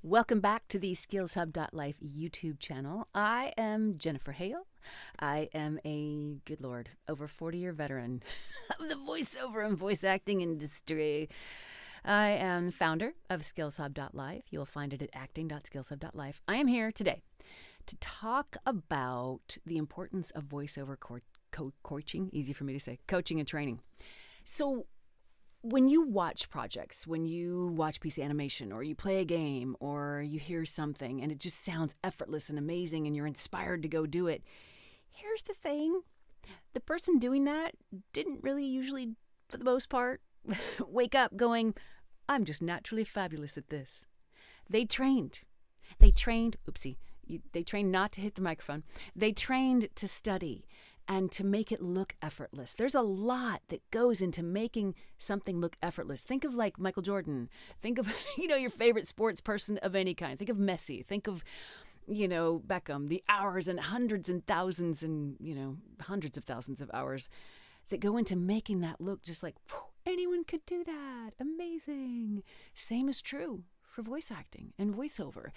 Welcome back to the SkillsHub.Life YouTube channel. I am Jennifer Hale. I am a, good Lord, over 40-year veteran of the voiceover and voice acting industry. I am the founder of SkillsHub.Life. You'll find it at Acting.SkillsHub.Life. I am here today to talk about the importance of voiceover coaching, easy for me to say, coaching and training. So when you watch projects, when you watch a piece of animation, or you play a game, or you hear something and it just sounds effortless and amazing and you're inspired to go do it, here's the thing. The person doing that didn't really usually, for the most part, wake up going, I'm just naturally fabulous at this. They trained. They trained not to hit the microphone. They trained to study and to make it look effortless. There's a lot that goes into making something look effortless. Think of like Michael Jordan. Think of, your favorite sports person of any kind. Think of Messi. Think of, Beckham. The hours and hundreds and thousands and, hundreds of thousands of hours that go into making that look just like, anyone could do that. Amazing. Same is true for voice acting and voiceover.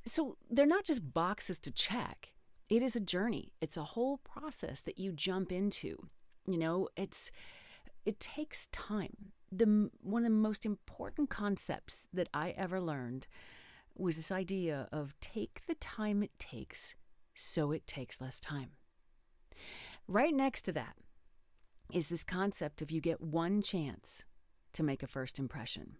So they're not just boxes to check. It is a journey. It's a whole process that you jump into. It takes time. One of the most important concepts that I ever learned was this idea of take the time it takes so it takes less time. Right next to that is this concept of you get one chance to make a first impression.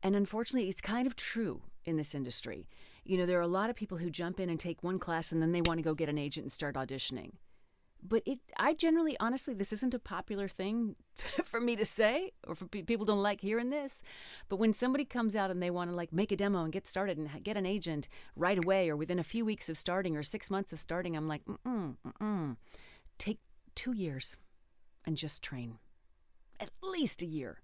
And unfortunately, it's kind of true in this industry. There are a lot of people who jump in and take one class and then they want to go get an agent and start auditioning. But honestly, this isn't a popular thing for me to say, or for people don't like hearing this. But when somebody comes out and they want to make a demo and get started and get an agent right away or within a few weeks of starting or 6 months of starting, I'm like, Take 2 years and just train. At least a year.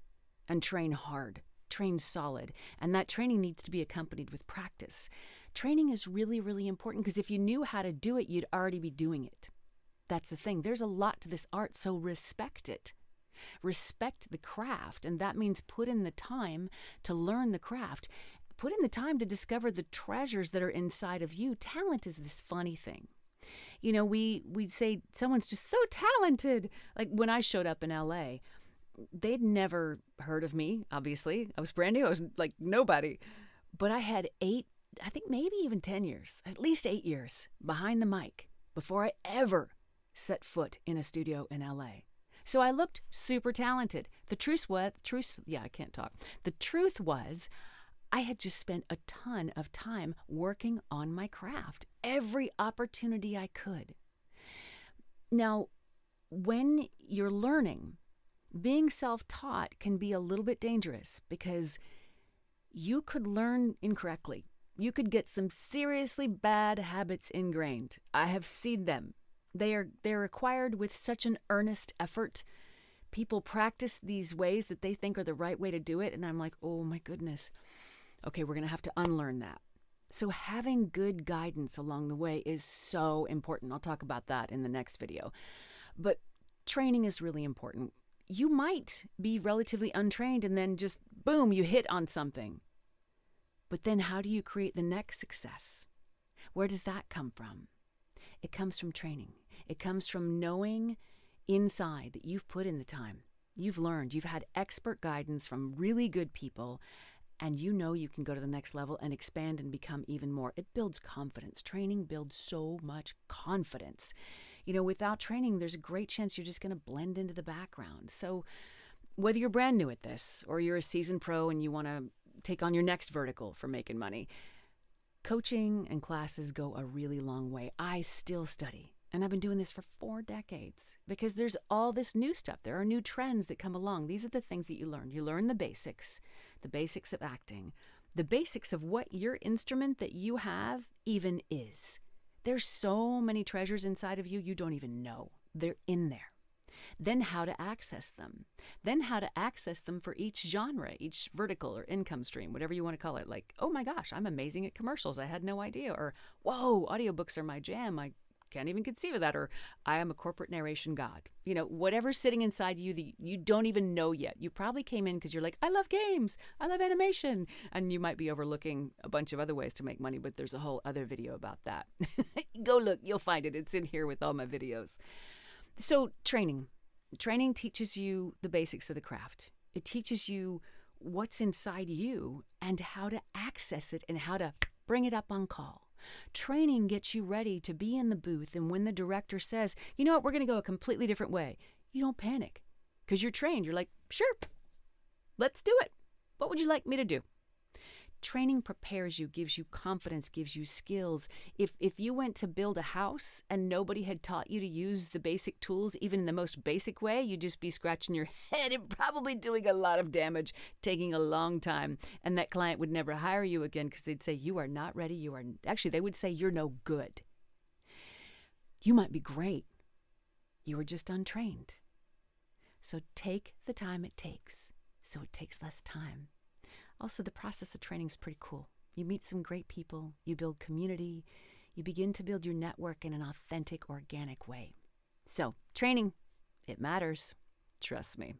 And train hard. Train solid. And that training needs to be accompanied with practice. Training is really, really important because if you knew how to do it, you'd already be doing it. That's the thing. There's a lot to this art, so respect it. Respect the craft, and that means put in the time to learn the craft. Put in the time to discover the treasures that are inside of you. Talent is this funny thing. We say someone's just so talented. Like when I showed up in LA, they'd never heard of me, obviously. I was brand new. I was like nobody. But I had 8, I think maybe even 10 years, at least 8 years behind the mic before I ever set foot in a studio in LA. So I looked super talented. The truth was, I had just spent a ton of time working on my craft, every opportunity I could. Now, when you're learning, being self-taught can be a little bit dangerous because you could learn incorrectly. You could get some seriously bad habits ingrained. I have seen them. They're acquired with such an earnest effort. People practice these ways that they think are the right way to do it, and I'm like, oh my goodness. Okay, we're going to have to unlearn that. So having good guidance along the way is so important. I'll talk about that in the next video. But training is really important. You might be relatively untrained and then just, boom, you hit on something. But then how do you create the next success? Where does that come from? It comes from training. It comes from knowing inside that you've put in the time. You've learned. You've had expert guidance from really good people, and you can go to the next level and expand and become even more. It builds confidence. Training builds so much confidence. Without training, there's a great chance you're just going to blend into the background. So whether you're brand new at this or you're a seasoned pro and you want to take on your next vertical for making money, coaching and classes go a really long way. I still study, and I've been doing this for 4 decades because there's all this new stuff. There are new trends that come along. These are the things that you learn. You learn the basics of acting, the basics of what your instrument that you have even is. There's so many treasures inside of you don't even know. They're in there. Then how to access them. Then how to access them for each genre, each vertical or income stream, whatever you want to call it. Like, oh my gosh, I'm amazing at commercials. I had no idea. Or, whoa, audiobooks are my jam. I can't even conceive of that, or I am a corporate narration god. Whatever's sitting inside you that you don't even know yet. You probably came in because you're like, I love games, I love animation, and you might be overlooking a bunch of other ways to make money, but there's a whole other video about that. Go look, you'll find it. It's in here with all my videos. So training teaches you the basics of the craft. It teaches you what's inside you and how to access it and how to bring it up on call. Training gets you ready to be in the booth, and when the director says, you know what, we're going to go a completely different way, you don't panic because you're trained. You're like, sure, let's do it. What would you like me to do? Training prepares you, gives you confidence, gives you skills. If you went to build a house and nobody had taught you to use the basic tools, even in the most basic way, you'd just be scratching your head and probably doing a lot of damage, taking a long time. And that client would never hire you again because they'd say, you are not ready. Actually, they would say, you're no good. You might be great. You are just untrained. So take the time it takes so it takes less time. Also, the process of training is pretty cool. You meet some great people, you build community, you begin to build your network in an authentic, organic way. So, training, it matters. Trust me.